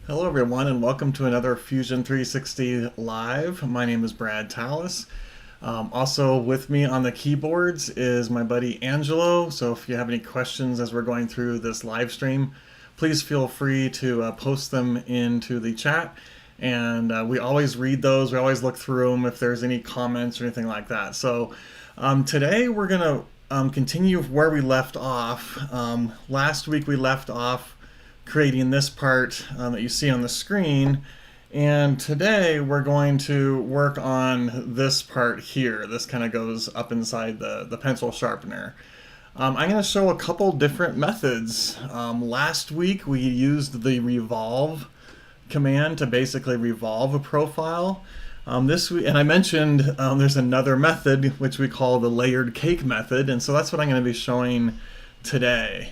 Hello everyone and welcome to another Fusion 360 Live. My name is Brad Tallis. Also with me on the keyboards is my buddy Angelo, so if you have any questions as we're going through this live stream, please feel free to post them into the chat, and we always read those, we always look through them if there's any comments or anything like that. So today we're going to continue where we left off. Last week we left off creating this part that you see on the screen, and today we're going to work on this part here. This kind of goes up inside the pencil sharpener. I'm going to show a couple different methods. Last week we used the revolve command to basically revolve a profile. This week, and I mentioned there's another method which we call the layered cake method, and so that's what I'm going to be showing today.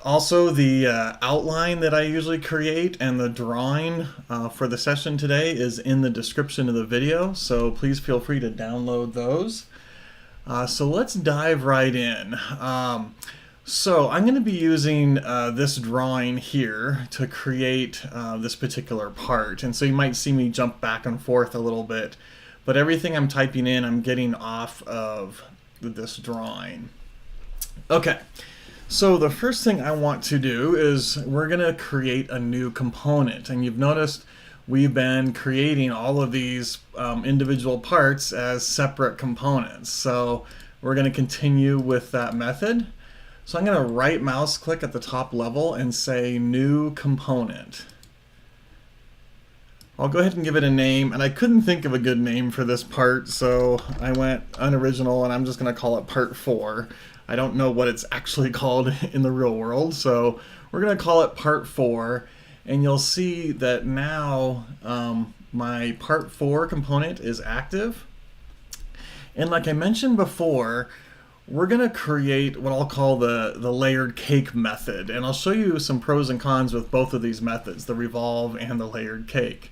Also, the outline that I usually create and the drawing for the session today is in the description of the video, so please feel free to download those. So let's dive right in. So I'm going to be using this drawing here to create this particular part, and so you might see me jump back and forth a little bit, but everything I'm typing in I'm getting off of this drawing. Okay. So the first thing I want to do is we're going to create a new component, and you've noticed we've been creating all of these individual parts as separate components. So we're going to continue with that method. So I'm going to right mouse click at the top level and say new component. I'll go ahead and give it a name, and I couldn't think of a good name for this part, so I went unoriginal and I'm just going to call it part 4. I don't know what it's actually called in the real world, so we're going to call it part 4, and you'll see that now my part 4 component is active. And like I mentioned before, we're going to create what I'll call the layered cake method, and I'll show you some pros and cons with both of these methods, the revolve and the layered cake.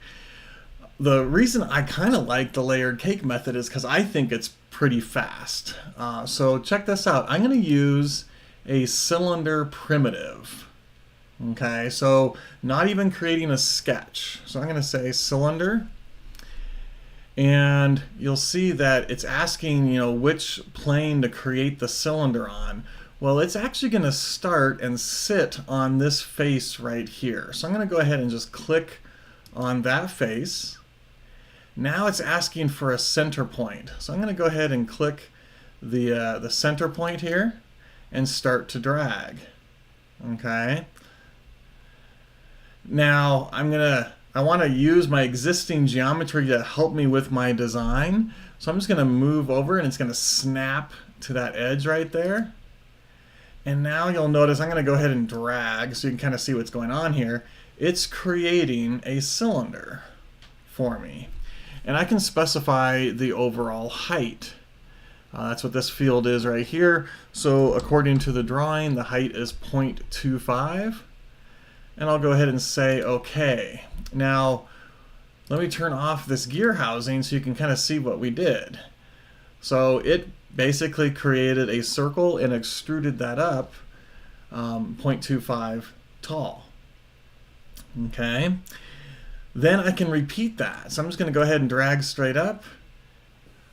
The reason I kind of like the layered cake method is because I think it's pretty fast. So check this out. I'm going to use a cylinder primitive. Okay, so not even creating a sketch. So I'm going to say cylinder, and you'll see that it's asking, which plane to create the cylinder on. Well, it's actually going to start and sit on this face right here. So I'm going to go ahead and just click on that face. Now it's asking for a center point. So I'm going to go ahead and click the center point here and start to drag. Okay. Now I want to use my existing geometry to help me with my design. So I'm just going to move over, and it's going to snap to that edge right there. And now you'll notice I'm going to go ahead and drag so you can kind of see what's going on here. It's creating a cylinder for me. And I can specify the overall height. That's what this field is right here. So according to the drawing, the height is 0.25. And I'll go ahead and say OK. Now, let me turn off this gear housing so you can kind of see what we did. So it basically created a circle and extruded that up 0.25 tall. Okay. Then I can repeat that. So I'm just going to go ahead and drag straight up.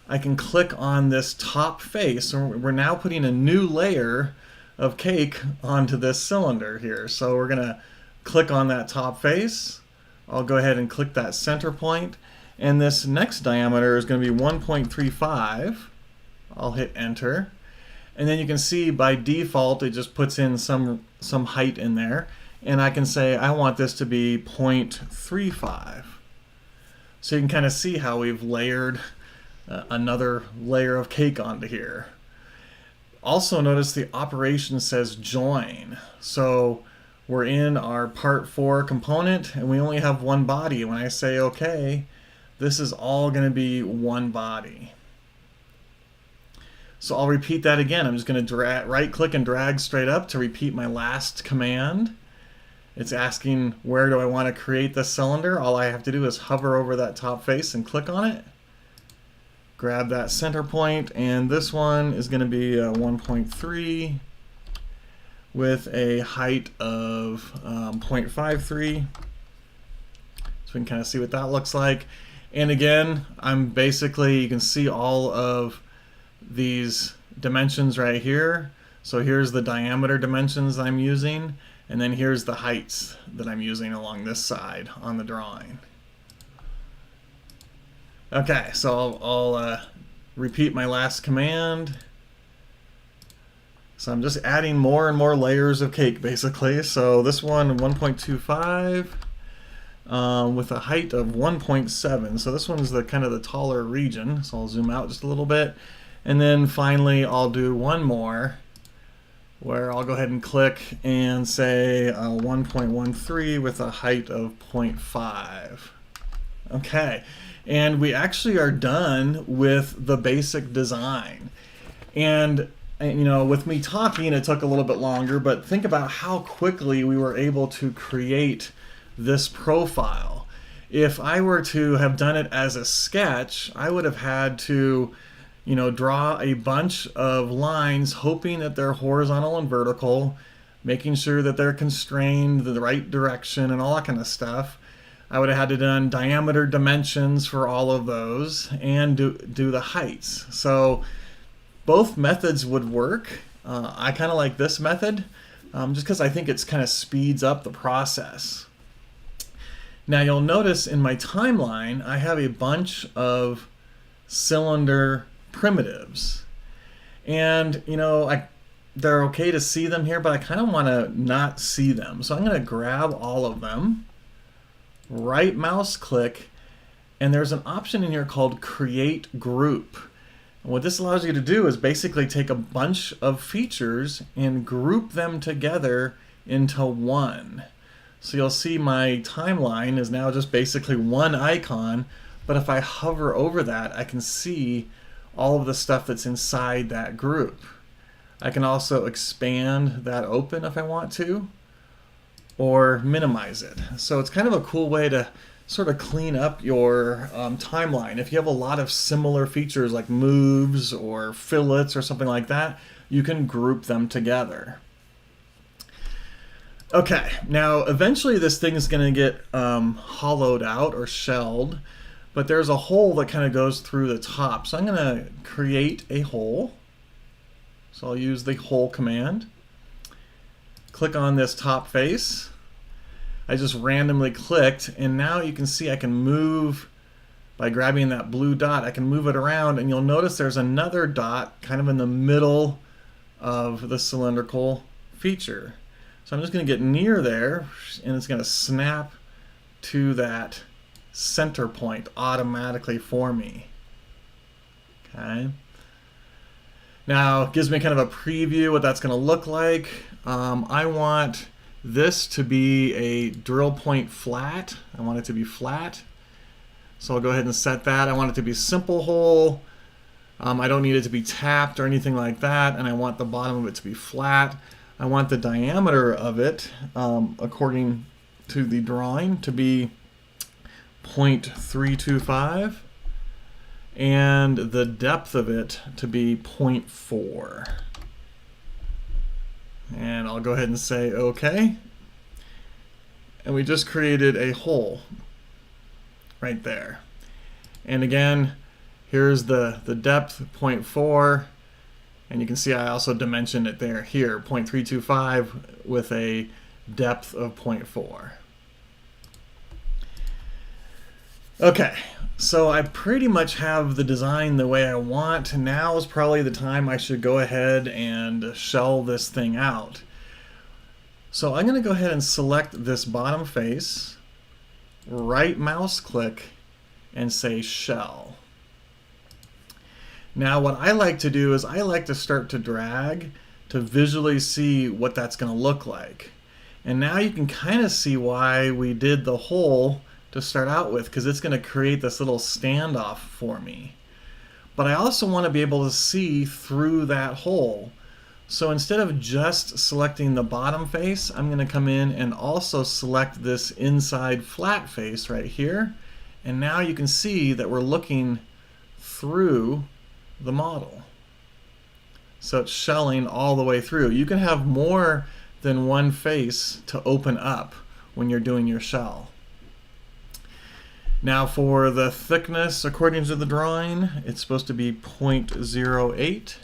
I can click on this top face. So we're now putting a new layer of cake onto this cylinder here. So we're going to click on that top face. I'll go ahead and click that center point. And this next diameter is going to be 1.35. I'll hit enter. And then you can see by default it just puts in some height in there. And I can say I want this to be 0.35. So you can kind of see how we've layered another layer of cake onto here. Also notice the operation says join. So we're in our part 4 component and we only have one body. When I say OK, this is all going to be one body. So I'll repeat that again. I'm just going to right click and drag straight up to repeat my last command. It's asking where do I want to create the cylinder. All I have to do is hover over that top face and click on it. Grab that center point, and this one is going to be 1.3. with a height of 0.53. So we can kind of see what that looks like. And again, I'm basically, you can see all of these dimensions right here. So here's the diameter dimensions I'm using, and then here's the heights that I'm using along this side on the drawing. Okay, so I'll repeat my last command. So I'm just adding more and more layers of cake, basically. So this one, 1.25 with a height of 1.7. So this one's the kind of the taller region. So I'll zoom out just a little bit. And then finally, I'll do one more where I'll go ahead and click and say 1.13 with a height of 0.5. Okay, and we actually are done with the basic design. And you know, with me talking, it took a little bit longer, but think about how quickly we were able to create this profile. If I were to have done it as a sketch, I would have had to, you know, draw a bunch of lines, hoping that they're horizontal and vertical, making sure that they're constrained the right direction and all that kind of stuff. I would have had to done diameter dimensions for all of those and do the heights. So both methods would work. I kind of like this method just because I think it's kind of speeds up the process. Now you'll notice in my timeline I have a bunch of cylinder primitives, and you know, they're okay to see them here, but I kind of want to not see them. So I'm going to grab all of them, right mouse click, and there's an option in here called Create Group. And what this allows you to do is basically take a bunch of features and group them together into one. So you'll see my timeline is now just basically one icon, but if I hover over that, I can see all of the stuff that's inside that group. I can also expand that open if I want to, or minimize it. So it's kind of a cool way to sort of clean up your timeline. If you have a lot of similar features like moves or fillets or something like that, you can group them together. Okay, now eventually this thing is going to get hollowed out or shelled, but there's a hole that kind of goes through the top. So I'm going to create a hole. So I'll use the hole command. Click on this top face. I just randomly clicked, and now you can see I can move by grabbing that blue dot. I can move it around, and you'll notice there's another dot kind of in the middle of the cylindrical feature. So I'm just going to get near there, and it's going to snap to that center point automatically for me. Okay. Now it gives me kind of a preview what that's going to look like. I want this to be a drill point flat. I want it to be flat. So I'll go ahead and set that. I want it to be simple hole. I don't need it to be tapped or anything like that, and I want the bottom of it to be flat. I want the diameter of it, according to the drawing, to be 0.325, and the depth of it to be 0.4. And I'll go ahead and say OK. And we just created a hole right there. And again, here's the depth, 0.4. And you can see I also dimensioned it there here, 0.325 with a depth of 0.4. Okay, so I pretty much have the design the way I want. Now is probably the time I should go ahead and shell this thing out. So I'm going to go ahead and select this bottom face, right mouse click, and say shell. Now what I like to do is I like to start to drag to visually see what that's going to look like. And now you can kind of see why we did the hole to start out with, because it's going to create this little standoff for me. But I also want to be able to see through that hole. So instead of just selecting the bottom face, I'm going to come in and also select this inside flat face right here. And now you can see that we're looking through the model. So it's shelling all the way through. You can have more then one face to open up when you're doing your shell. Now for the thickness, according to the drawing, it's supposed to be 0.08.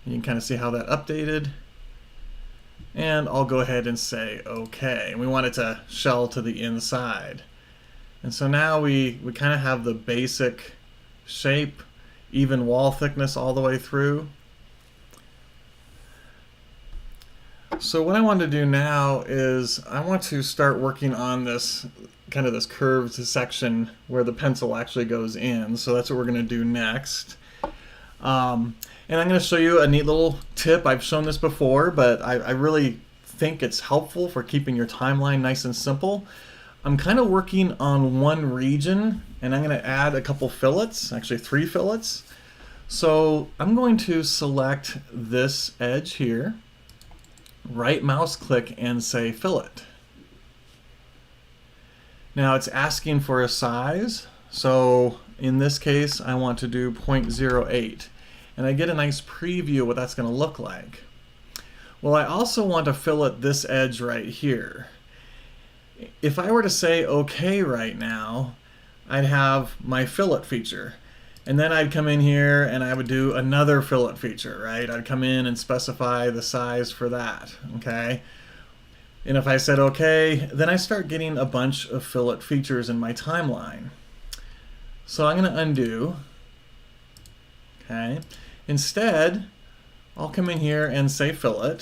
You can kind of see how that updated. And I'll go ahead and say OK. And we want it to shell to the inside. And so now we kind of have the basic shape, even wall thickness all the way through. So what I want to do now is I want to start working on this kind of this curved section where the pencil actually goes in. So that's what we're going to do next. And I'm going to show you a neat little tip. I've shown this before, but I really think it's helpful for keeping your timeline nice and simple. I'm kind of working on one region, and I'm going to add a couple fillets, actually 3 fillets. So I'm going to select this edge here, right mouse click and say fillet. Now it's asking for a size, so in this case I want to do 0.08, and I get a nice preview of what that's going to look like. Well, I also want to fillet this edge right here. If I were to say OK right now, I'd have my fillet feature. And then I'd come in here and I would do another fillet feature, right? I'd come in and specify the size for that, okay? And if I said OK, then I start getting a bunch of fillet features in my timeline. So I'm going to undo, okay? Instead, I'll come in here and say fillet.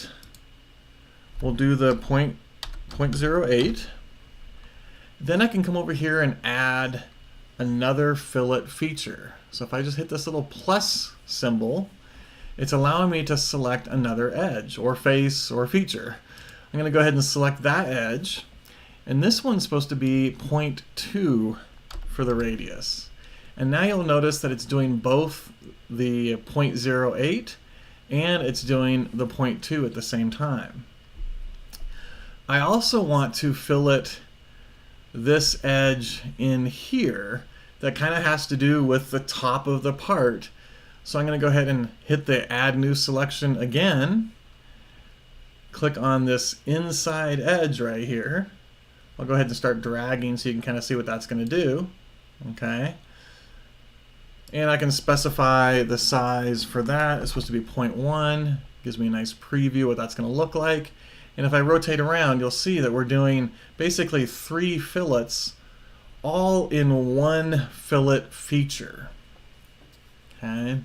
We'll do the 0.08. Then I can come over here and add another fillet feature. So if I just hit this little plus symbol, it's allowing me to select another edge or face or feature. I'm going to go ahead and select that edge, and this one's supposed to be 0.2 for the radius. And now you'll notice that it's doing both the 0.08 and it's doing the 0.2 at the same time. I also want to fillet this edge in here that kind of has to do with the top of the part. So I'm going to go ahead and hit the add new selection again. Click on this inside edge right here. I'll go ahead and start dragging so you can kind of see what that's going to do. Okay. And I can specify the size for that. It's supposed to be 0.1. Gives me a nice preview of what that's going to look like. And if I rotate around, you'll see that we're doing basically 3 fillets all in one fillet feature. Okay.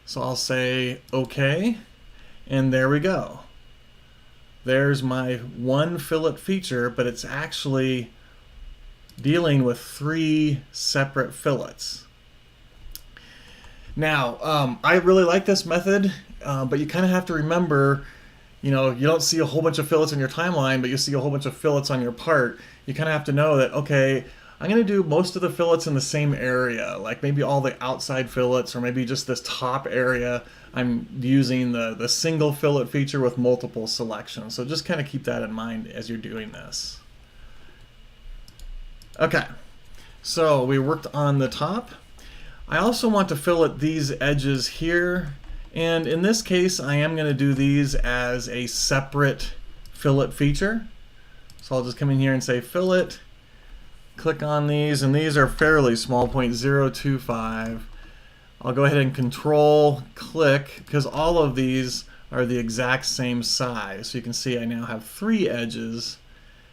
So I'll say OK, and there we go. There's my one fillet feature, but it's actually dealing with 3 separate fillets. Now, I really like this method, but you kind of have to remember, you know, you don't see a whole bunch of fillets in your timeline, but you see a whole bunch of fillets on your part. You kind of have to know that, okay, I'm going to do most of the fillets in the same area, like maybe all the outside fillets, or maybe just this top area. I'm using the single fillet feature with multiple selections. So just kind of keep that in mind as you're doing this. Okay, so we worked on the top. I also want to fillet these edges here. And in this case, I am going to do these as a separate fillet feature. So I'll just come in here and say fillet, click on these, and these are fairly small, 0.025. I'll go ahead and control click because all of these are the exact same size. So you can see I now have 3 edges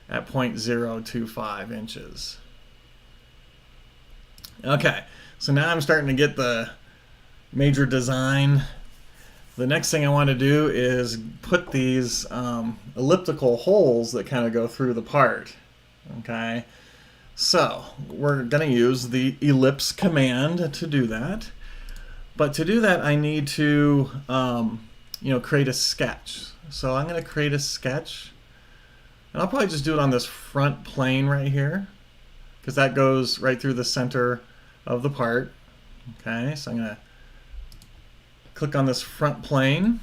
at 0.025 inches. Okay, so now I'm starting to get the major design. The next thing I want to do is put these elliptical holes that kind of go through the part. Okay, so we're going to use the ellipse command to do that. But to do that, I need to create a sketch. So I'm going to create a sketch, and I'll probably just do it on this front plane right here, because that goes right through the center of the part. Okay, so I'm going to click on this front plane.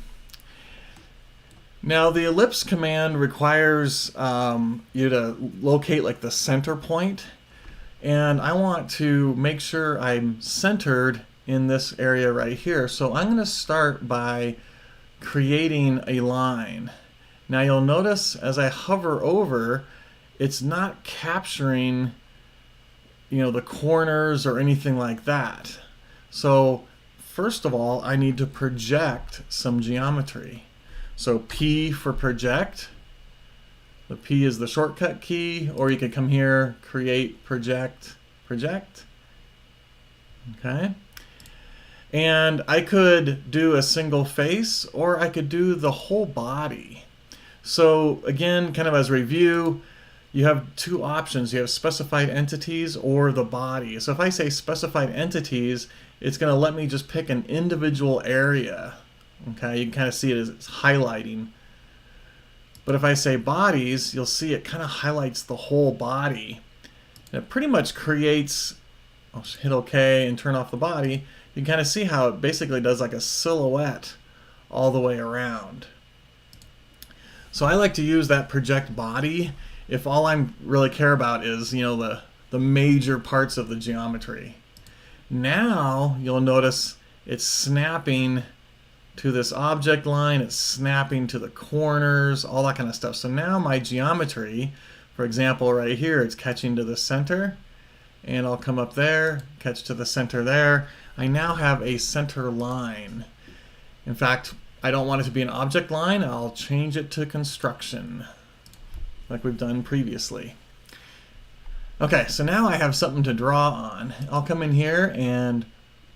Now the ellipse command requires you to locate like the center point, and I want to make sure I'm centered in this area right here. So I'm going to start by creating a line. Now you'll notice as I hover over, it's not capturing, the corners or anything like that. So first of all, I need to project some geometry. So P for project. The P is the shortcut key, or you could come here, create, project, project. Okay. And I could do a single face, or I could do the whole body. So again, kind of as review, you have two options. You have specified entities or the body. So if I say specified entities, it's going to let me just pick an individual area. Okay, you can kind of see it as it's highlighting. But if I say bodies, you'll see it kind of highlights the whole body. And it pretty much creates, I'll hit OK and turn off the body. You can kind of see how it basically does like a silhouette all the way around. So I like to use that project body if all I really care about is, the major parts of the geometry. Now you'll notice it's snapping to this object line, it's snapping to the corners, all that kind of stuff. So now my geometry, for example, right here, it's catching to the center, and I'll come up there, catch to the center there. I now have a center line. In fact, I don't want it to be an object line. I'll change it to construction, like we've done previously. Okay, so now I have something to draw on. I'll come in here and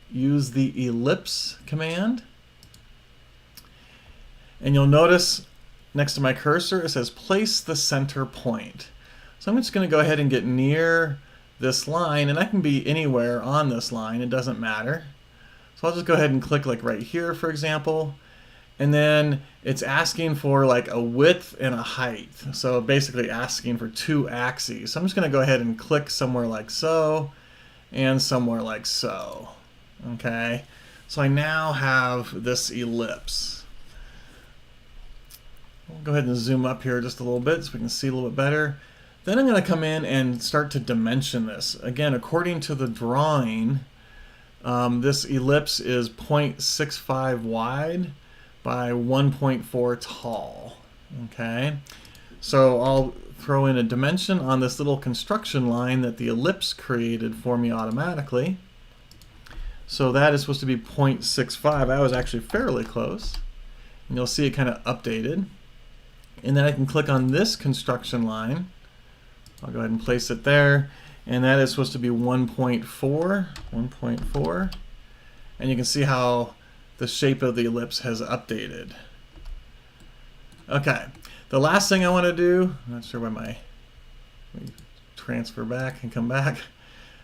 use the ellipse command. And you'll notice next to my cursor it says place the center point. So I'm just going to go ahead and get near this line, and I can be anywhere on this line, it doesn't matter. So I'll just go ahead and click like right here, for example. And then it's asking for like a width and a height. So basically asking for two axes. So I'm just going to go ahead and click somewhere like so and somewhere like so. Okay, so I now have this ellipse. We'll go ahead and zoom up here just a little bit so we can see a little bit better. Then I'm going to come in and start to dimension this. Again, according to the drawing, this ellipse is 0.65 wide by 1.4 tall. Okay, so I'll throw in a dimension on this little construction line that the ellipse created for me automatically. So that is supposed to be 0.65. I was actually fairly close. And you'll see it kind of updated. And then I can click on this construction line. I'll go ahead and place it there. And that is supposed to be 1.4. And you can see how the shape of the ellipse has updated. Okay, the last thing I want to do, I'm not sure why let me transfer back and come back.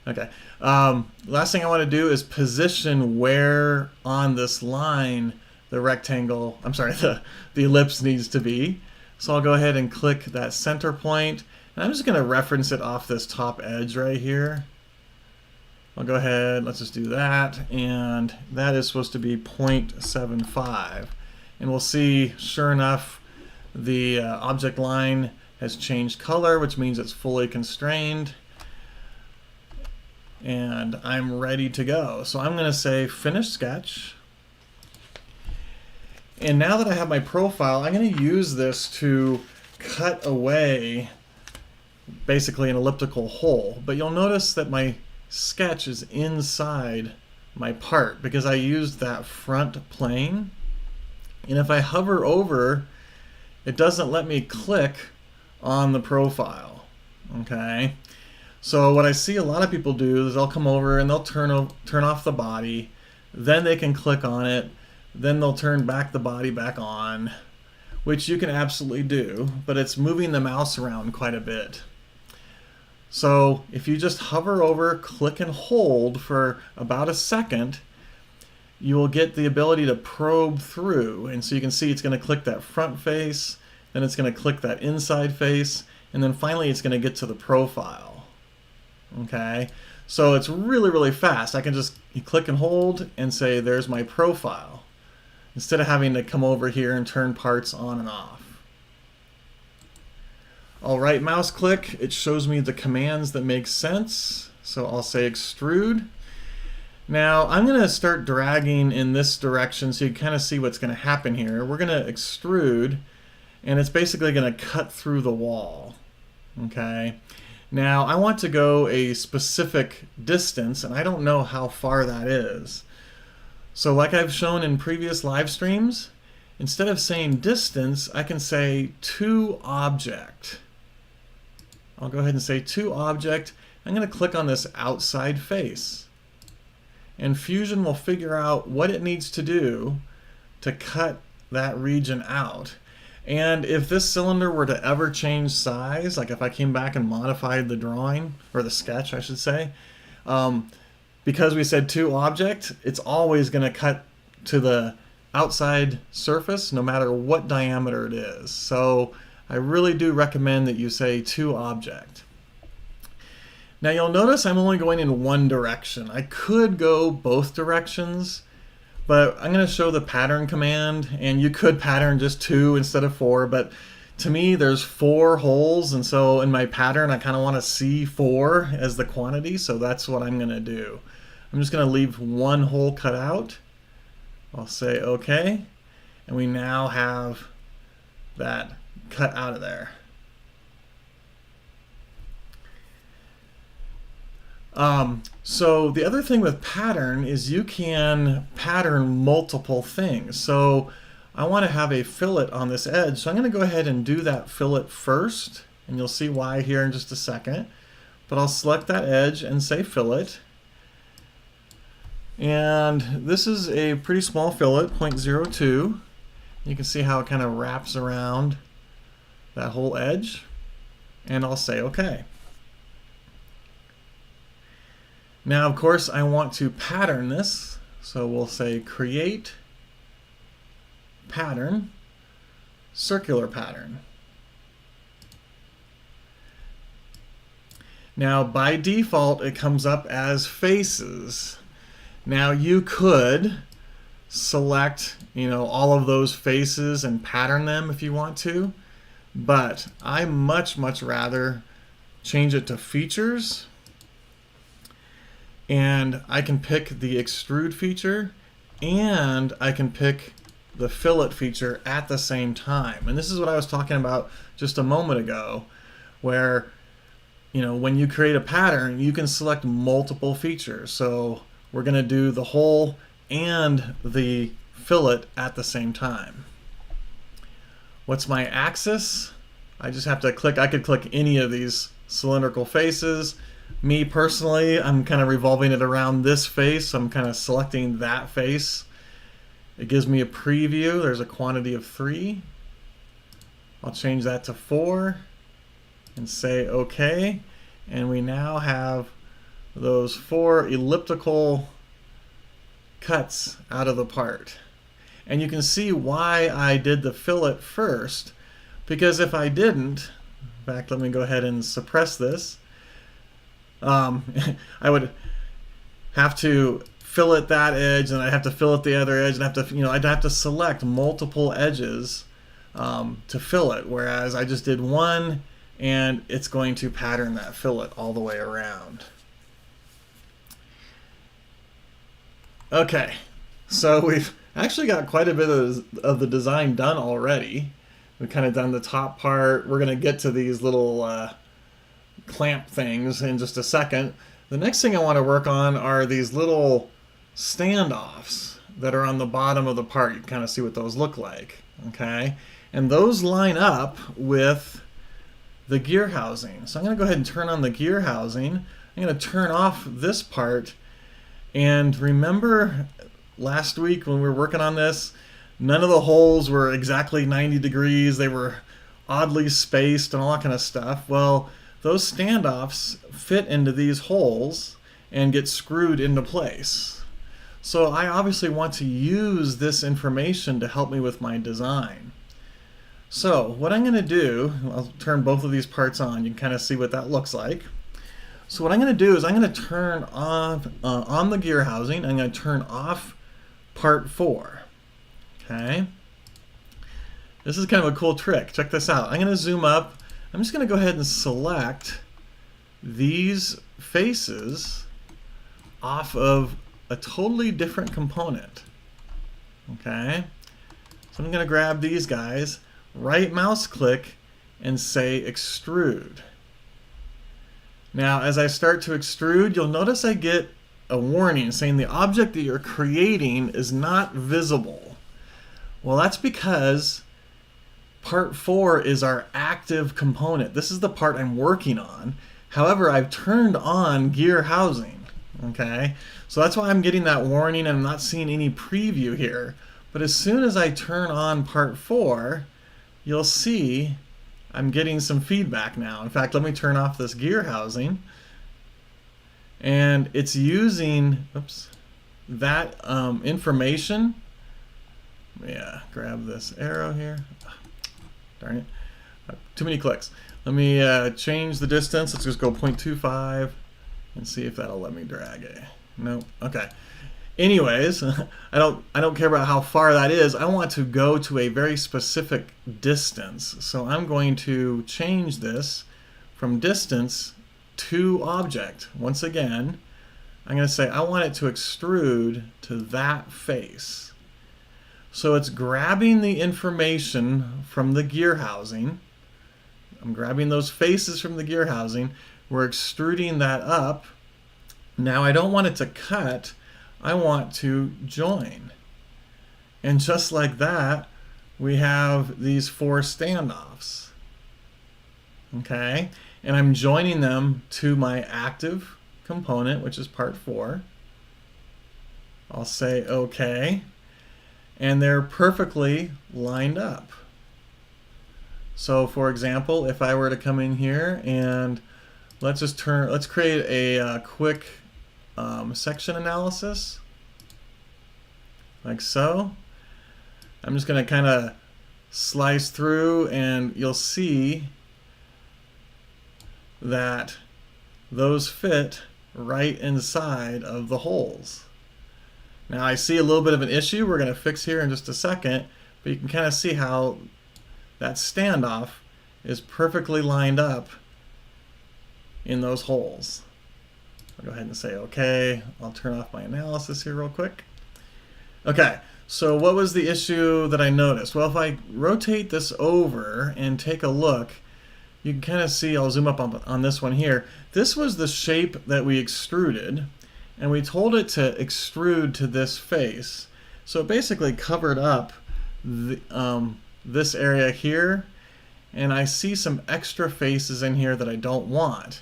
Okay, last thing I want to do is position where on this line the rectangle, the ellipse needs to be. So I'll go ahead and click that center point, and I'm just going to reference it off this top edge right here. I'll go ahead, let's just do that, and that is supposed to be 0.75. And we'll see, sure enough, the object line has changed color, which means it's fully constrained. And I'm ready to go. So I'm going to say Finish Sketch. And now that I have my profile, I'm going to use this to cut away basically an elliptical hole. But you'll notice that my sketch is inside my part because I used that front plane. And if I hover over, it doesn't let me click on the profile. Okay, so what I see a lot of people do is they'll come over and they'll turn off the body, then they can click on it, then they'll turn back the body back on, which you can absolutely do, but it's moving the mouse around quite a bit. So if you just hover over, click and hold for about a second, you will get the ability to probe through. And so you can see it's going to click that front face, then it's going to click that inside face, and then finally it's going to get to the profile. Okay, so it's really, really fast. I can just click and hold and say there's my profile, instead of having to come over here and turn parts on and off. I'll right mouse click, it shows me the commands that make sense. So I'll say extrude. Now I'm going to start dragging in this direction so you kind of see what's going to happen here. We're going to extrude, and it's basically going to cut through the wall. Okay. Now I want to go a specific distance, and I don't know how far that is. So like I've shown in previous live streams, instead of saying distance, I can say to object. I'll go ahead and say to object. I'm going to click on this outside face. And Fusion will figure out what it needs to do to cut that region out. And if this cylinder were to ever change size, like if I came back and modified the drawing, or the sketch I should say, because we said to object, it's always going to cut to the outside surface no matter what diameter it is. So I really do recommend that you say to object. Now you'll notice I'm only going in one direction. I could go both directions, but I'm going to show the pattern command, and you could pattern just 2 instead of 4, but to me there's 4 holes, and so in my pattern I kind of want to see 4 as the quantity, so that's what I'm going to do. I'm just going to leave 1 hole cut out. I'll say OK, and we now have that cut out of there. So the other thing with pattern is you can pattern multiple things. So I want to have a fillet on this edge, so I'm going to go ahead and do that fillet first, and you'll see why here in just a second. But I'll select that edge and say fillet. And this is a pretty small fillet, 0.02. You can see how it kind of wraps around that whole edge, and I'll say OK. Now, of course, I want to pattern this, so we'll say create pattern, circular pattern. Now, by default, it comes up as faces. Now, you could select, all of those faces and pattern them if you want to, but I much rather change it to features. And I can pick the extrude feature, and I can pick the fillet feature at the same time. And this is what I was talking about just a moment ago, where when you create a pattern, you can select multiple features. So we're going to do the hole and the fillet at the same time. What's my axis? I just have to click. I could click any of these cylindrical faces. Me personally, I'm kind of revolving it around this face, so I'm kind of selecting that face. It gives me a preview. There's a quantity of 3. I'll change that to 4 and say OK. And we now have those 4 elliptical cuts out of the part. And you can see why I did the fillet first, because if I didn't, in fact, let me go ahead and suppress this. I would have to fillet that edge, and I'd have to fillet the other edge, and I'd have to select multiple edges to fillet, whereas I just did one, and it's going to pattern that fillet all the way around. Okay, so we've actually got quite a bit of the design done already. We've kind of done the top part. We're going to get to these little clamp things in just a second. The next thing I want to work on are these little standoffs that are on the bottom of the part. You can kind of see what those look like. Okay, and those line up with the gear housing. So I'm going to go ahead and turn on the gear housing. I'm going to turn off this part. And remember last week when we were working on this, none of the holes were exactly 90 degrees. They were oddly spaced and all that kind of stuff. Well, those standoffs fit into these holes and get screwed into place. So I obviously want to use this information to help me with my design. So what I'm going to do, I'll turn both of these parts on. You can kind of see what that looks like. So what I'm going to do is I'm going to turn off, on the gear housing, I'm going to turn off part 4. Okay. This is kind of a cool trick. Check this out. I'm going to zoom up. I'm just going to go ahead and select these faces off of a totally different component. Okay, so I'm going to grab these guys, right mouse click, and say extrude. Now as I start to extrude, you'll notice I get a warning saying the object that you're creating is not visible. Well, that's because part 4 is our active component. This is the part I'm working on. However, I've turned on gear housing. Okay, so that's why I'm getting that warning and I'm not seeing any preview here. But as soon as I turn on part 4, you'll see I'm getting some feedback now. In fact, let me turn off this gear housing. And it's using, oops, that information. Yeah, grab this arrow here. Darn it, too many clicks. Let me change the distance. Let's just go 0.25 and see if that'll let me drag it. Nope. Okay. Anyways, I don't care about how far that is. I want to go to a very specific distance. So I'm going to change this from distance to object. Once again, I'm going to say I want it to extrude to that face. So it's grabbing the information from the gear housing. I'm grabbing those faces from the gear housing. We're extruding that up. Now I don't want it to cut. I want to join. And just like that, we have these 4 standoffs. Okay? And I'm joining them to my active component, which is part 4. I'll say OK. And they're perfectly lined up. So for example, if I were to come in here and let's create a quick section analysis, like so. I'm just going to kind of slice through and you'll see that those fit right inside of the holes. Now I see a little bit of an issue we're going to fix here in just a second, but you can kind of see how that standoff is perfectly lined up in those holes. I'll go ahead and say OK. I'll turn off my analysis here real quick. Okay, so what was the issue that I noticed? Well, if I rotate this over and take a look, you can kind of see, I'll zoom up on this one here. This was the shape that we extruded, and we told it to extrude to this face. So it basically covered up this area here, and I see some extra faces in here that I don't want,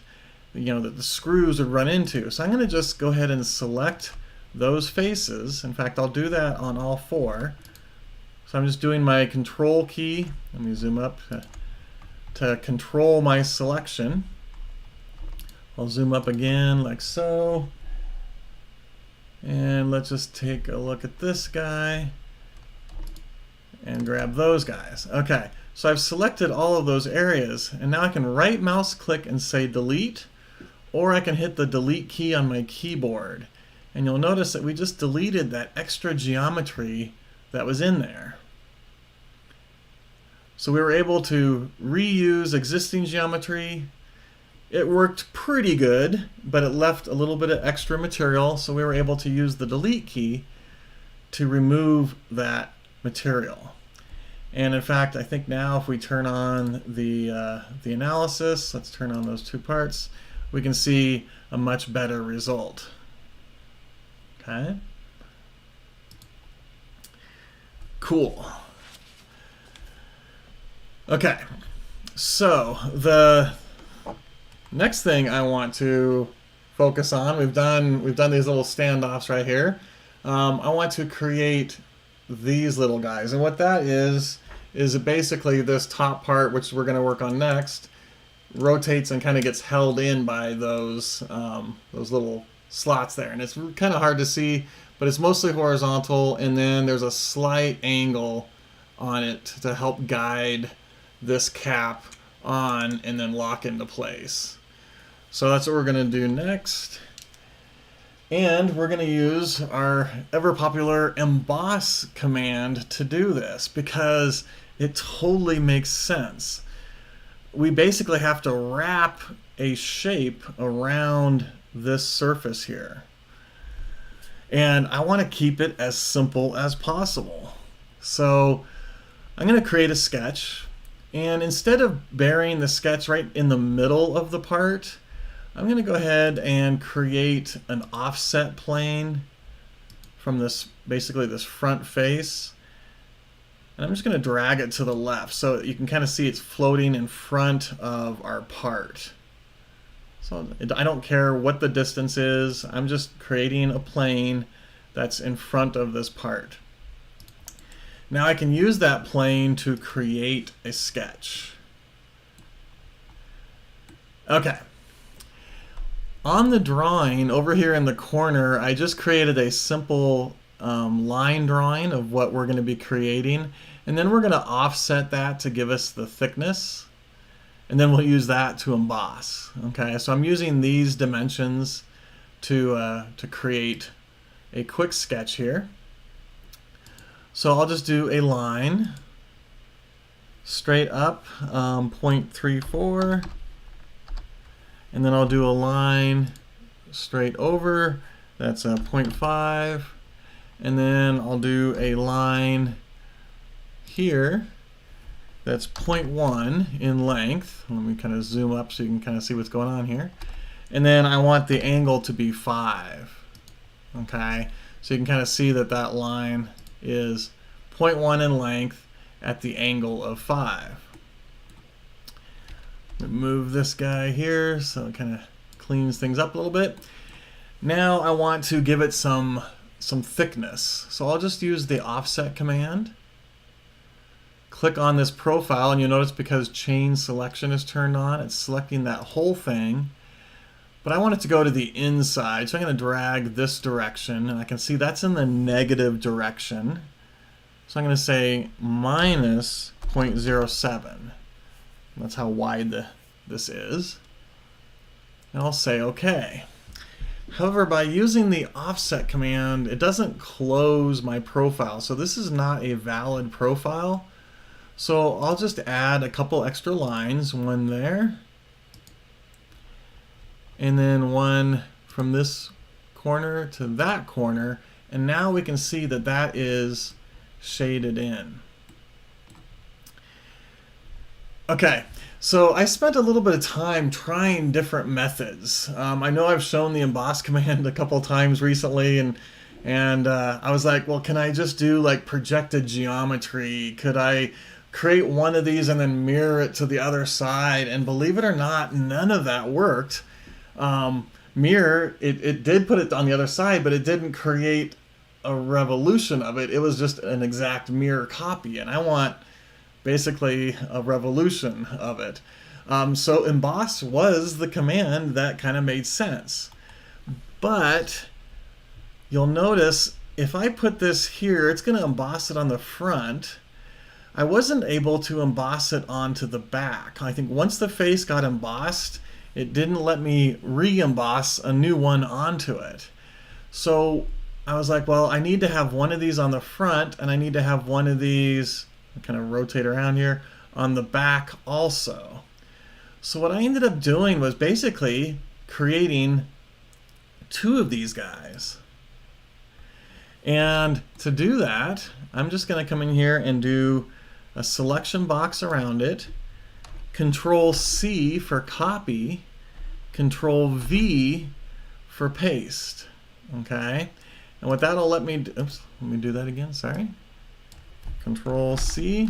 that the screws would run into. So I'm going to just go ahead and select those faces. In fact, I'll do that on all 4. So I'm just doing my control key. Let me zoom up to control my selection. I'll zoom up again like so. And let's just take a look at this guy and grab those guys. Okay, so I've selected all of those areas, and now I can right mouse click and say delete, or I can hit the delete key on my keyboard. And you'll notice that we just deleted that extra geometry that was in there. So we were able to reuse existing geometry. It worked pretty good, but it left a little bit of extra material, so we were able to use the delete key to remove that material. And in fact, I think now if we turn on the analysis, let's turn on those 2 parts, we can see a much better result. Okay. Cool. Okay, so the next thing I want to focus on, we've done these little standoffs right here. I want to create these little guys, and what that is basically this top part, which we're going to work on next, rotates and kind of gets held in by those little slots there, and it's kind of hard to see, but it's mostly horizontal, and then there's a slight angle on it to help guide this cap on and then lock into place. So that's what we're going to do next. And we're going to use our ever popular emboss command to do this because it totally makes sense. We basically have to wrap a shape around this surface here. And I want to keep it as simple as possible. So I'm going to create a sketch, and instead of burying the sketch right in the middle of the part, I'm going to go ahead and create an offset plane from this, basically this front face. And I'm just going to drag it to the left so you can kind of see it's floating in front of our part. So I don't care what the distance is, I'm just creating a plane that's in front of this part. Now I can use that plane to create a sketch. Okay. On the drawing over here in the corner, I just created a simple line drawing of what we're going to be creating, and then we're going to offset that to give us the thickness, and then we'll use that to emboss. Okay, so I'm using these dimensions to create a quick sketch here. So I'll just do a line straight up, 0.34, and then I'll do a line straight over, that's a 0.5, and then I'll do a line here that's 0.1 in length. Let me kind of zoom up so you can kind of see what's going on here. And then I want the angle to be 5. Okay, so you can kind of see that that line is 0.1 in length at the angle of 5. Move this guy here so it kind of cleans things up a little bit. Now I want to give it some thickness, so I'll just use the offset command. Click on this profile, and you'll notice because chain selection is turned on, it's selecting that whole thing. But I want it to go to the inside, so I'm going to drag this direction, and I can see that's in the negative direction. So I'm going to say minus 0.07. That's how wide this is. And I'll say OK. However, by using the offset command, it doesn't close my profile. So this is not a valid profile. So I'll just add a couple extra lines, one there, and then one from this corner to that corner, and now we can see that that is shaded in. Okay, so I spent a little bit of time trying different methods. I know I've shown the emboss command a couple times recently, and I was like, well, can I just do like projected geometry? Could I create one of these and then mirror it to the other side? And believe it or not, none of that worked. Mirror, it did put it on the other side, but it didn't create a revolution of it. It was just an exact mirror copy, and I want basically a revolution of it. So emboss was the command that kind of made sense. But you'll notice if I put this here, it's going to emboss it on the front. I wasn't able to emboss it onto the back. I think once the face got embossed, it didn't let me re-emboss a new one onto it. So I was like, well, I need to have one of these on the front, and I need to have one of these, I'll kind of rotate around here, on the back also. So what I ended up doing was basically creating two of these guys. And to do that, I'm just going to come in here and do a selection box around it, Control C for copy, Control V for paste. Okay, and what that'll let me do, oops, let me do that again, sorry. Control C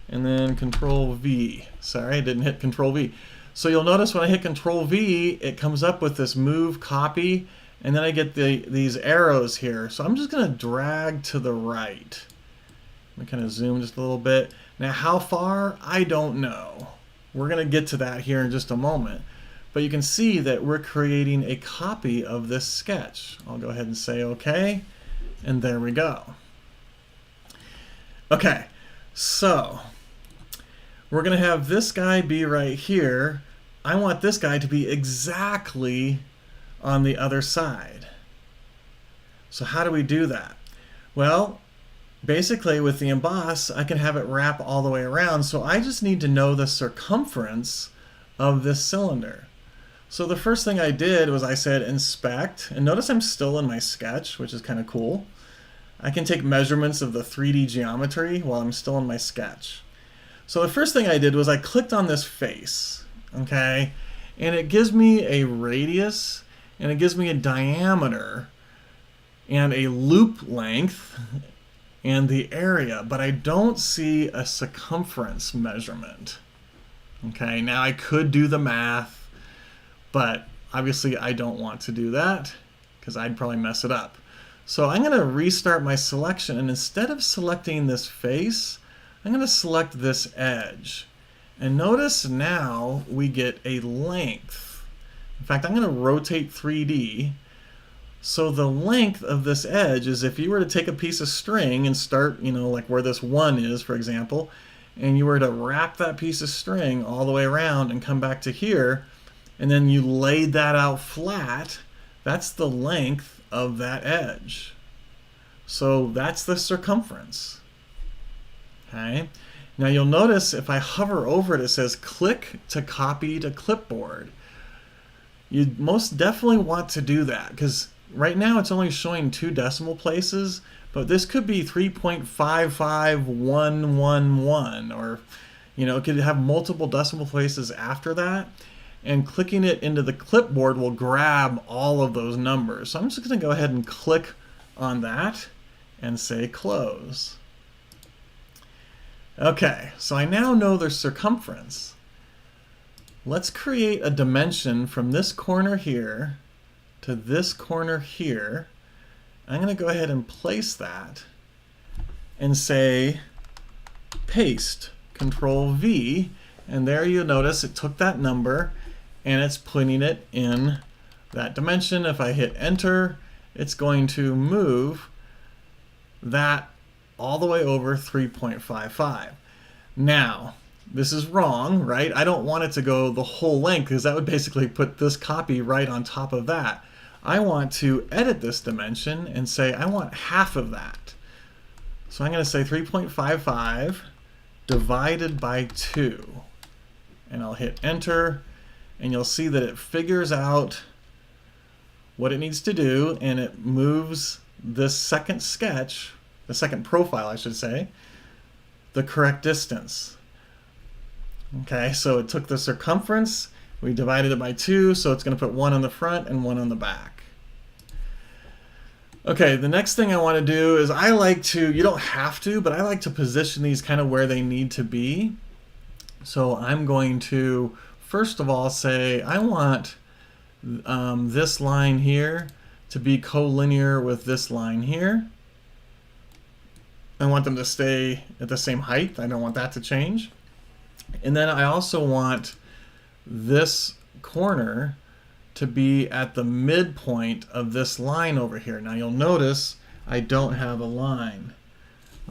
and then Control V. Sorry, I didn't hit Control V. So you'll notice when I hit Control V, it comes up with this move, copy, and then I get these arrows here. So I'm just going to drag to the right. Let me kind of zoom just a little bit. Now how far? I don't know. We're going to get to that here in just a moment. But you can see that we're creating a copy of this sketch. I'll go ahead and say OK, and there we go. Okay, so we're going to have this guy be right here. I want this guy to be exactly on the other side. So how do we do that? Well, basically with the emboss, I can have it wrap all the way around, so I just need to know the circumference of this cylinder. So the first thing I did was I said inspect, and notice I'm still in my sketch, which is kind of cool. I can take measurements of the 3D geometry while I'm still in my sketch. So the first thing I did was I clicked on this face, okay? And it gives me a radius, and it gives me a diameter, and a loop length, and the area, but I don't see a circumference measurement. Okay, now I could do the math, but obviously I don't want to do that because I'd probably mess it up. So I'm going to restart my selection, and instead of selecting this face, I'm going to select this edge. And notice now we get a length. In fact, I'm going to rotate 3D. So the length of this edge is, if you were to take a piece of string and start, like where this 1 is, for example, and you were to wrap that piece of string all the way around and come back to here, and then you laid that out flat, that's the length of that edge. So that's the circumference. Okay. Now you'll notice if I hover over it, it says click to copy to clipboard. You most definitely want to do that because right now it's only showing 2 decimal places, but this could be 3.55111, or it could have multiple decimal places after that, and clicking it into the clipboard will grab all of those numbers. So I'm just going to go ahead and click on that and say close. Okay, so I now know their circumference. Let's create a dimension from this corner here to this corner here. I'm going to go ahead and place that and say paste, Control V, and there you notice it took that number and it's putting it in that dimension. If I hit enter, it's going to move that all the way over 3.55. Now, this is wrong, right? I don't want it to go the whole length because that would basically put this copy right on top of that. I want to edit this dimension and say I want half of that. So I'm going to say 3.55 divided by 2. And I'll hit enter, and you'll see that it figures out what it needs to do, and it moves this second sketch, the second profile I should say, the correct distance. Okay, so it took the circumference, we divided it by 2, so it's going to put 1 on the front and 1 on the back. Okay, the next thing I want to do is I like to, you don't have to, but I like to position these kind of where they need to be. So I'm going to, first of all, say I want this line here to be collinear with this line here. I want them to stay at the same height. I don't want that to change. And then I also want this corner to be at the midpoint of this line over here. Now you'll notice I don't have a line.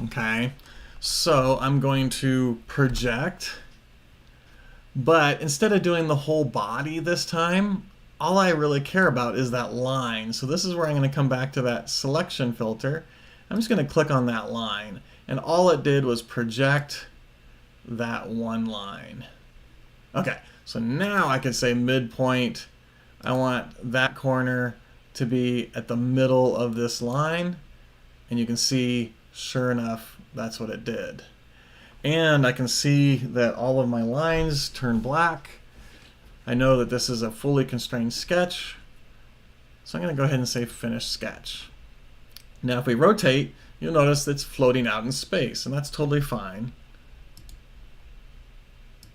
Okay, so I'm going to project, but instead of doing the whole body this time, all I really care about is that line. So this is where I'm going to come back to that selection filter. I'm just going to click on that line, and all it did was project that one line. Okay, so now I can say midpoint. I want that corner to be at the middle of this line, and you can see, sure enough, that's what it did. And I can see that all of my lines turn black. I know that this is a fully constrained sketch, so I'm going to go ahead and say finish sketch. Now if we rotate, you'll notice it's floating out in space, and that's totally fine.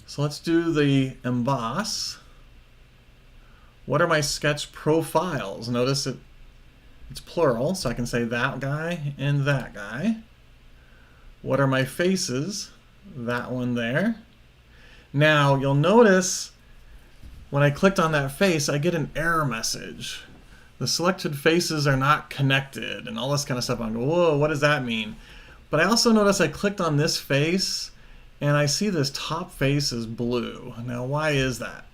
So let's do the emboss. What are my sketch profiles? Notice it's plural, so I can say that guy and that guy. What are my faces? That one there. Now you'll notice when I clicked on that face, I get an error message. The selected faces are not connected and all this kind of stuff. I go, whoa, what does that mean? But I also notice I clicked on this face and I see this top face is blue. Now why is that?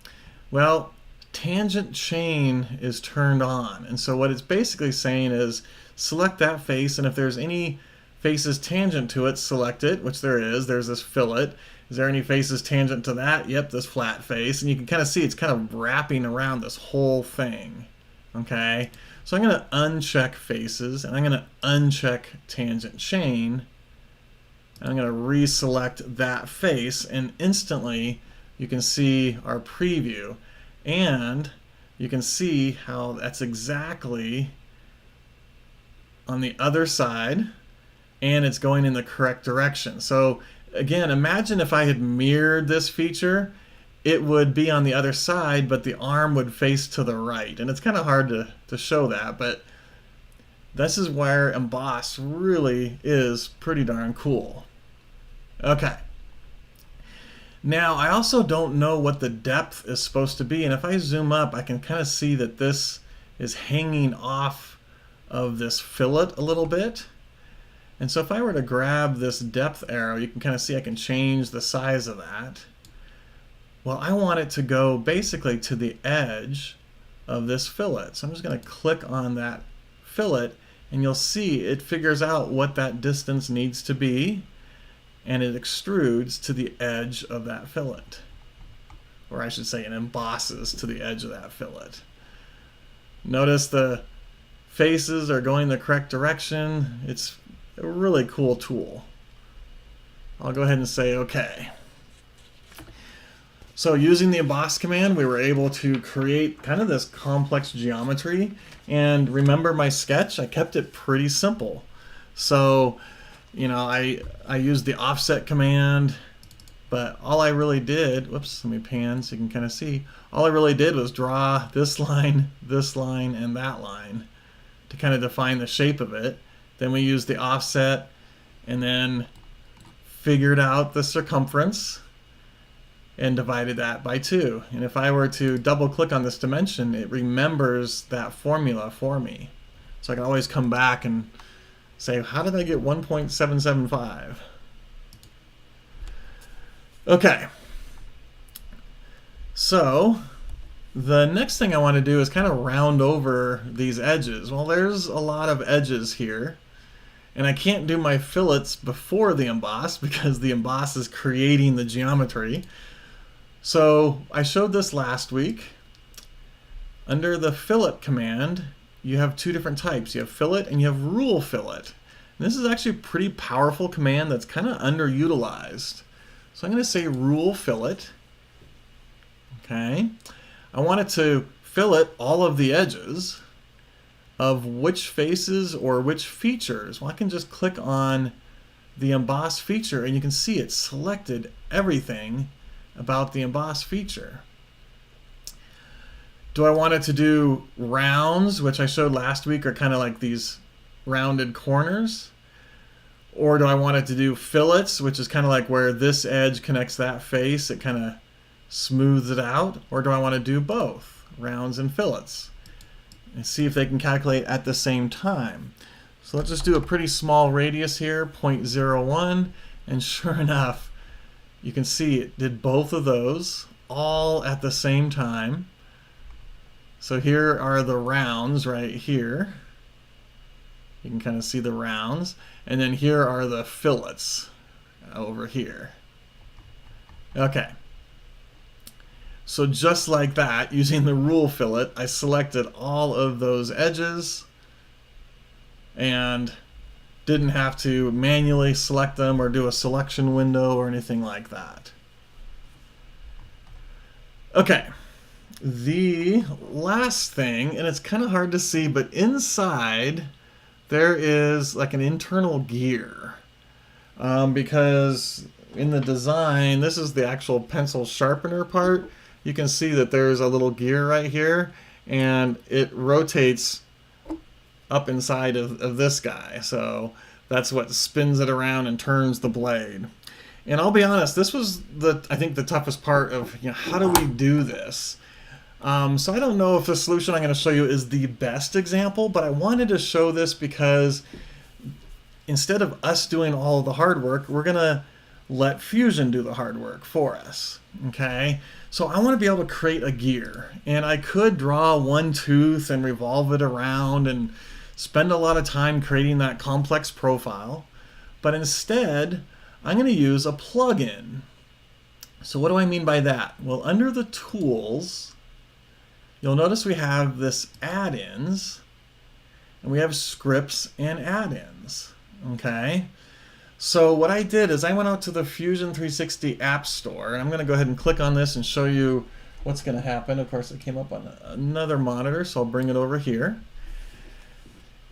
Well, tangent chain is turned on, and so what it's basically saying is select that face, and if there's any faces tangent to it, select it, which there is. There's this fillet, Is there any faces tangent to that? Yep, this flat face. And you can kind of see it's kind of wrapping around this whole thing. Okay, so I'm going to uncheck faces, and I'm going to uncheck tangent chain. And I'm going to reselect that face, and instantly you can see our preview. And you can see how that's exactly on the other side, and it's going in the correct direction. So again, imagine if I had mirrored this feature, it would be on the other side, but the arm would face to the right. And it's kind of hard to show that, but this is where emboss really is pretty darn cool. Okay. Now, I also don't know what the depth is supposed to be, and if I zoom up, I can kind of see that this is hanging off of this fillet a little bit. And so if I were to grab this depth arrow, you can kind of see I can change the size of that. Well, I want it to go basically to the edge of this fillet. So I'm just going to click on that fillet, and you'll see it figures out what that distance needs to be, and it extrudes to the edge of that fillet. Or I should say it embosses to the edge of that fillet. Notice the faces are going the correct direction. It's a really cool tool. I'll go ahead and say OK. So using the emboss command, we were able to create kind of this complex geometry. And remember my sketch, I kept it pretty simple. So, you know, I used the offset command, but all I really did, whoops, let me pan so you can kind of see, all I really did was draw this line, and that line to kind of define the shape of it. Then we used the offset and then figured out the circumference and divided that by 2. And if I were to double click on this dimension, it remembers that formula for me. So I can always come back and say, how did I get 1.775? Okay. So the next thing I want to do is kind of round over these edges. Well, there's a lot of edges here. And I can't do my fillets before the emboss because the emboss is creating the geometry. So I showed this last week. Under the fillet command, you have 2 different types. You have fillet and you have rule fillet. And this is actually a pretty powerful command that's kind of underutilized. So I'm going to say rule fillet. Okay. I want it to fillet all of the edges of which faces or which features. Well, I can just click on the emboss feature and you can see it selected everything about the emboss feature. Do I want it to do rounds, which I showed last week are kind of like these rounded corners? Or do I want it to do fillets, which is kind of like where this edge connects that face, it kind of smooths it out? Or do I want to do both, rounds and fillets? And see if they can calculate at the same time. So let's just do a pretty small radius here, 0.01, and sure enough, you can see it did both of those all at the same time. So here are the rounds right here. You can kind of see the rounds. And then here are the fillets over here. Okay. So just like that, using the rule fillet, I selected all of those edges and didn't have to manually select them or do a selection window or anything like that. Okay, the last thing, and it's kind of hard to see, but inside there is like an internal gear because in the design, this is the actual pencil sharpener part. You can see that there's a little gear right here, and it rotates up inside of this guy. So that's what spins it around and turns the blade. And I'll be honest, this was I think the toughest part of, how do we do this? So I don't know if the solution I'm going to show you is the best example, but I wanted to show this because instead of us doing all of the hard work, we're going to let Fusion do the hard work for us. Okay, so I want to be able to create a gear, and I could draw one tooth and revolve it around and spend a lot of time creating that complex profile, but instead I'm going to use a plugin. So what do I mean by that? Well, under the tools, you'll notice we have this add-ins, and we have scripts and add-ins, okay? So what I did is I went out to the Fusion 360 App Store, and I'm going to go ahead and click on this and show you what's going to happen. Of course, it came up on another monitor, so I'll bring it over here.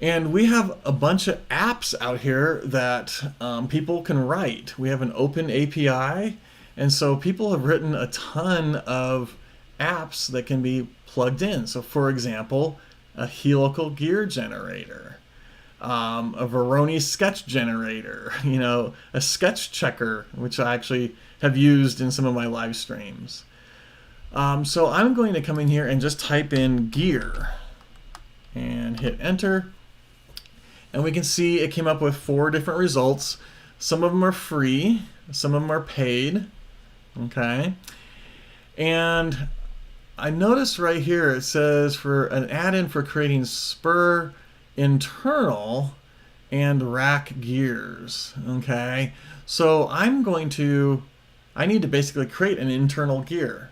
And we have a bunch of apps out here that people can write. We have an open API, and so people have written a ton of apps that can be plugged in. So for example, a helical gear generator, a Veroni sketch generator, a sketch checker, which I actually have used in some of my live streams. So I'm going to come in here and just type in gear and hit enter. And we can see it came up with 4 different results. Some of them are free, some of them are paid. Okay. And I noticed right here it says for an add-in for creating spur internal and rack gears. Okay. So I need to basically create an internal gear.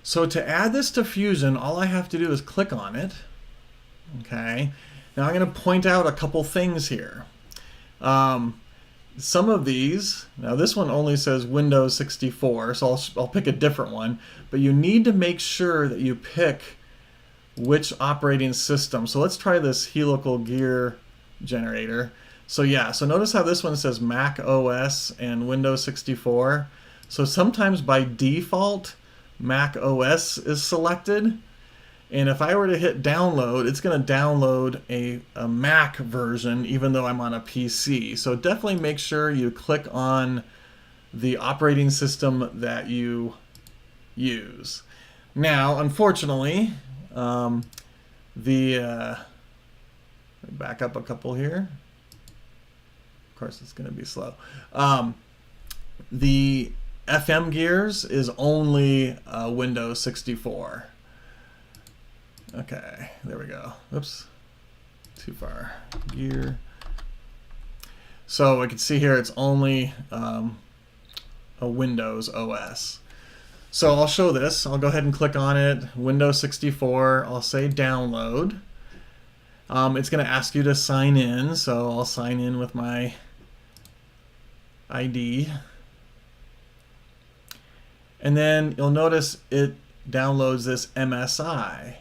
So to add this to Fusion, all I have to do is click on it. Okay. Now I'm going to point out a couple things here. Some of these, now this one only says Windows 64, so I'll pick a different one, but you need to make sure that you pick which operating system. So let's try this helical gear generator. So yeah, so notice how this one says Mac OS and Windows 64. So sometimes by default, Mac OS is selected. And if I were to hit download, it's going to download a Mac version even though I'm on a PC. So definitely make sure you click on the operating system that you use. Now, unfortunately, back up a couple here. Of course, it's going to be slow. The FM gears is only Windows 64. Okay, there we go. Oops, too far. Gear. So we can see here it's only a Windows OS. So I'll show this. I'll go ahead and click on it. Windows 64. I'll say download. It's going to ask you to sign in, so I'll sign in with my ID. And then you'll notice it downloads this MSI.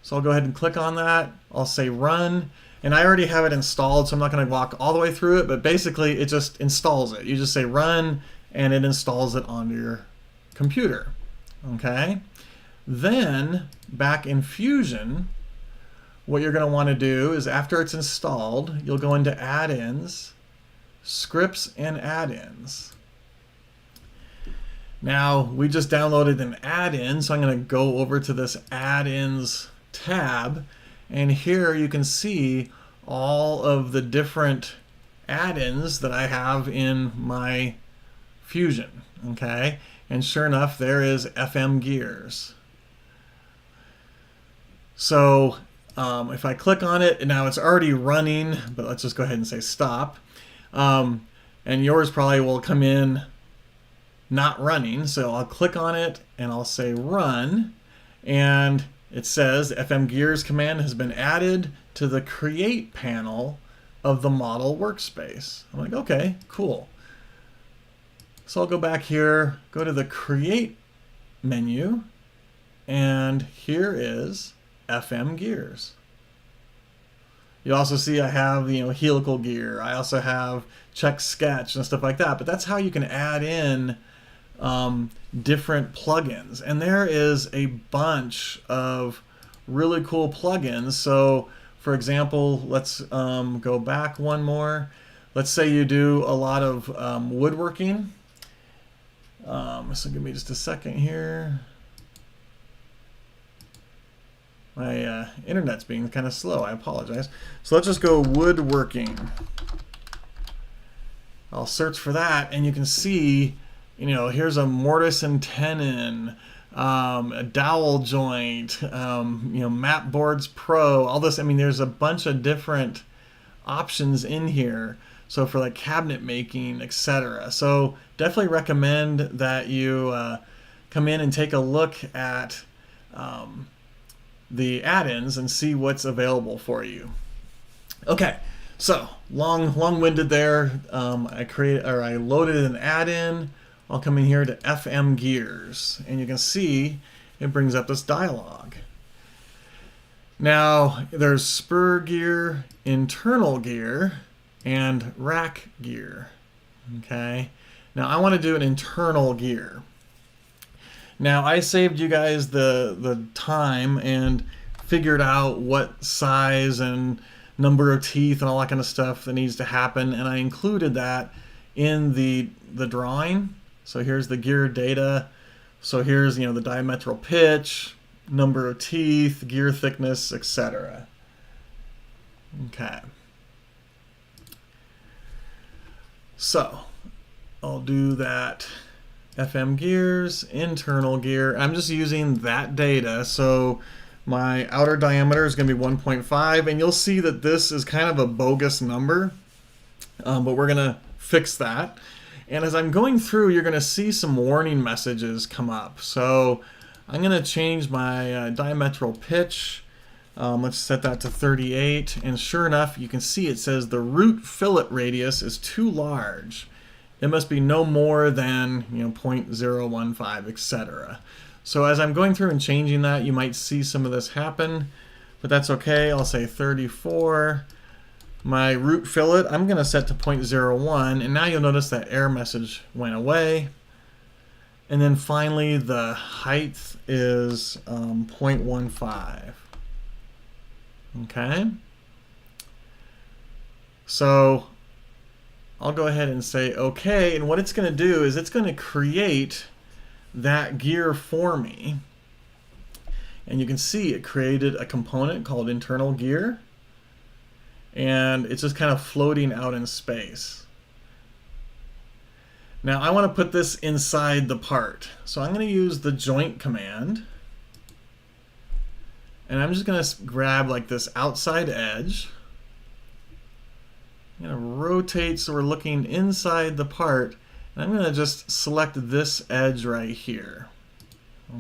So I'll go ahead and click on that. I'll say run. And I already have it installed, so I'm not going to walk all the way through it, but basically it just installs it. You just say run, and it installs it onto your computer. Okay? Then, back in Fusion, what you're going to want to do is after it's installed, you'll go into add-ins, scripts and add-ins. Now, we just downloaded an add-in, so I'm going to go over to this add-ins tab, and here you can see all of the different add-ins that I have in my Fusion. Okay, and sure enough, there is FM gears. So if I click on it, now it's already running, but let's just go ahead and say stop. And yours probably will come in not running, so I'll click on it and I'll say run, and it says the FM gears command has been added to the create panel of the model workspace. I'm like, okay, cool. So I'll go back here, go to the create menu, and here is FM gears. You also see I have helical gear. I also have check sketch and stuff like that. But that's how you can add in different plugins. And there is a bunch of really cool plugins. So for example, let's go back one more. Let's say you do a lot of woodworking. So give me just a second here. My internet's being kind of slow. I apologize. So let's just go woodworking. I'll search for that, and you can see, here's a mortise and tenon, a dowel joint, Map Boards Pro, all this. I mean, there's a bunch of different options in here. So for like cabinet making, etc. So definitely recommend that you come in and take a look at the add-ins and see what's available for you. Okay, so long-winded there. I loaded an add-in. I'll come in here to FM gears, and you can see it brings up this dialog. Now there's spur gear, internal gear, and rack gear. Okay, now I want to do an internal gear. Now I saved you guys the time and figured out what size and number of teeth and all that kind of stuff that needs to happen, and I included that in the drawing. So here's the gear data. So here's, the diametral pitch, number of teeth, gear thickness, etc. Okay. So I'll do that. FM gears, internal gear. I'm just using that data. So my outer diameter is going to be 1.5, and you'll see that this is kind of a bogus number, but we're going to fix that. And as I'm going through, you're going to see some warning messages come up. So I'm going to change my diametral pitch. Let's set that to 38. And sure enough, you can see it says the root fillet radius is too large. It must be no more than 0.015, etc. So as I'm going through and changing that, you might see some of this happen, but that's okay. I'll say 34. My root fillet, I'm going to set to 0.01, and now you'll notice that error message went away. And then finally, the height is 0.15. Okay. So I'll go ahead and say okay, and what it's going to do is it's going to create that gear for me. And you can see it created a component called internal gear, and it's just kind of floating out in space. Now I want to put this inside the part, so I'm going to use the joint command, and I'm just going to grab like this outside edge. I'm going to rotate so we're looking inside the part, and I'm going to just select this edge right here.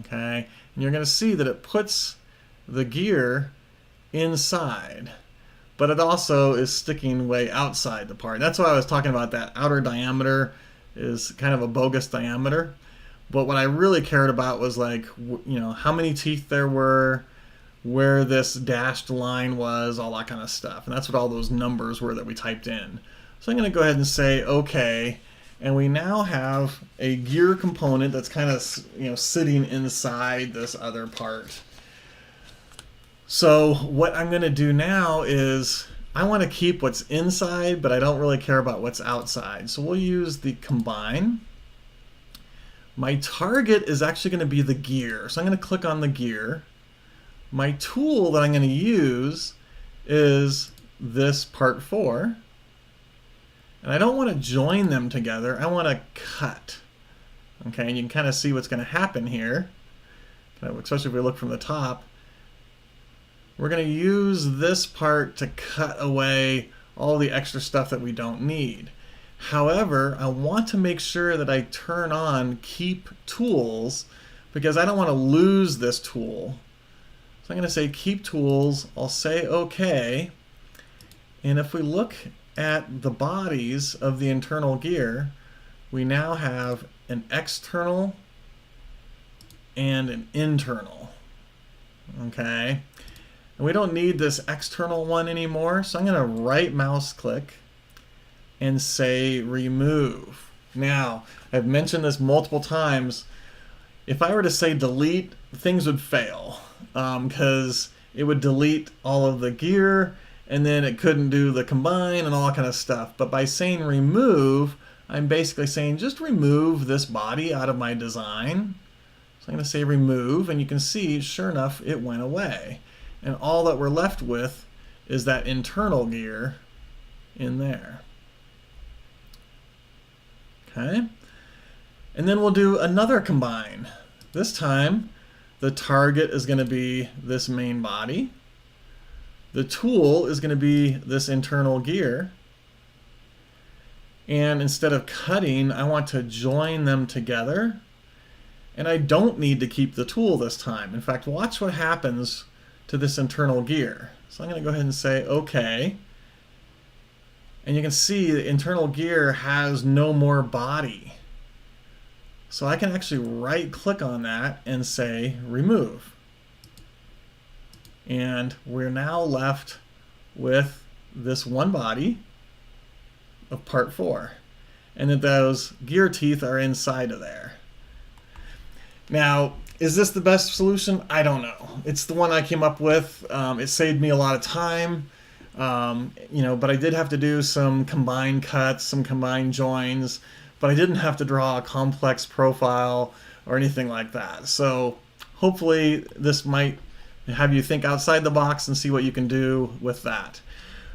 Okay, and you're going to see that it puts the gear inside, but it also is sticking way outside the part. That's why I was talking about that outer diameter is kind of a bogus diameter. But what I really cared about was like, how many teeth there were, where this dashed line was, all that kind of stuff. And that's what all those numbers were that we typed in. So I'm going to go ahead and say okay. And we now have a gear component that's kind of sitting inside this other part. So what I'm going to do now is I want to keep what's inside, but I don't really care about what's outside. So we'll use the combine. My target is actually going to be the gear. So I'm going to click on the gear. My tool that I'm going to use is this part 4. And I don't want to join them together. I want to cut. Okay, and you can kind of see what's going to happen here, especially if we look from the top. We're going to use this part to cut away all the extra stuff that we don't need. However, I want to make sure that I turn on Keep Tools because I don't want to lose this tool. So I'm going to say Keep Tools. I'll say OK. And if we look at the bodies of the internal gear, we now have an external and an internal. Okay. And we don't need this external one anymore, so I'm going to right mouse click and say remove. Now, I've mentioned this multiple times. If I were to say delete, things would fail because it would delete all of the gear and then it couldn't do the combine and all that kind of stuff. But by saying remove, I'm basically saying just remove this body out of my design. So I'm going to say remove, and you can see, sure enough, it went away. And all that we're left with is that internal gear in there. Okay. And then we'll do another combine. This time, the target is going to be this main body. The tool is going to be this internal gear. And instead of cutting, I want to join them together. And I don't need to keep the tool this time. In fact, watch what happens to this internal gear. So I'm going to go ahead and say OK. And you can see the internal gear has no more body. So I can actually right click on that and say remove. And we're now left with this one body of part 4. And that those gear teeth are inside of there. Now, is this the best solution? I don't know. It's the one I came up with. It saved me a lot of time. But I did have to do some combined cuts, some combined joins, but I didn't have to draw a complex profile or anything like that. So hopefully this might have you think outside the box and see what you can do with that.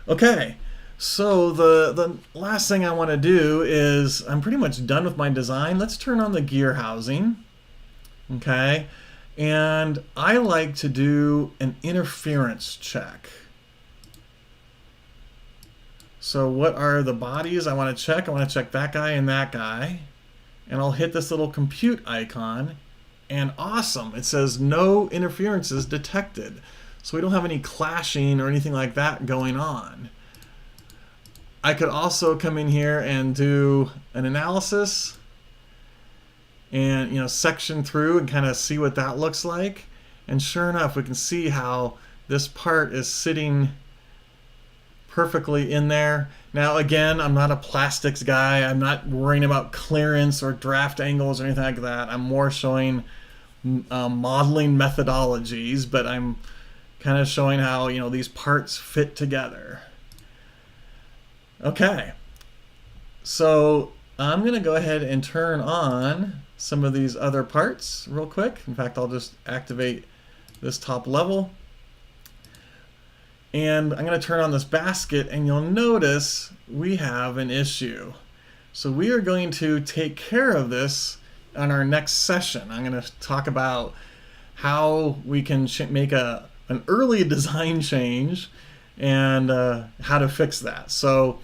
Okay, so the last thing I want to do is, I'm pretty much done with my design. Let's turn on the gear housing. Okay, and I like to do an interference check. So what are the bodies I want to check? I want to check that guy and that guy. And I'll hit this little compute icon. And awesome, it says no interferences detected. So we don't have any clashing or anything like that going on. I could also come in here and do an analysis and section through and kind of see what that looks like. And sure enough, we can see how this part is sitting perfectly in there. Now again, I'm not a plastics guy. I'm not worrying about clearance or draft angles or anything like that. I'm more showing modeling methodologies, but I'm kind of showing how these parts fit together. Okay, so I'm gonna go ahead and turn on some of these other parts real quick. In fact, I'll just activate this top level. And I'm going to turn on this basket, and you'll notice we have an issue. So we are going to take care of this on our next session. I'm going to talk about how we can make an early design change and how to fix that. So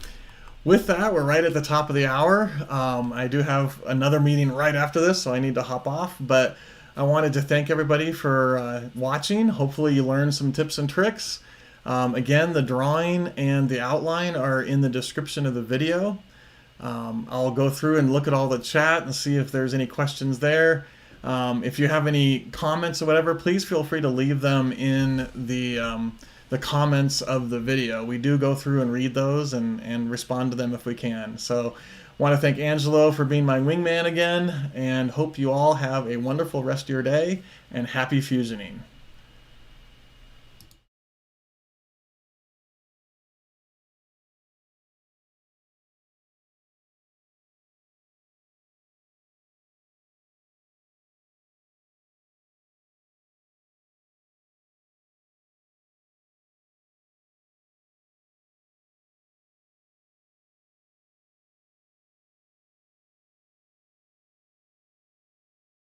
with that, we're right at the top of the hour. I do have another meeting right after this, so I need to hop off. But I wanted to thank everybody for watching. Hopefully you learned some tips and tricks. Again, the drawing and the outline are in the description of the video. I'll go through and look at all the chat and see if there's any questions there. If you have any comments or whatever, please feel free to leave them in the comments of the video. We do go through and read those and respond to them if we can. So I want to thank Angelo for being my wingman again, and hope you all have a wonderful rest of your day, and happy fusioning.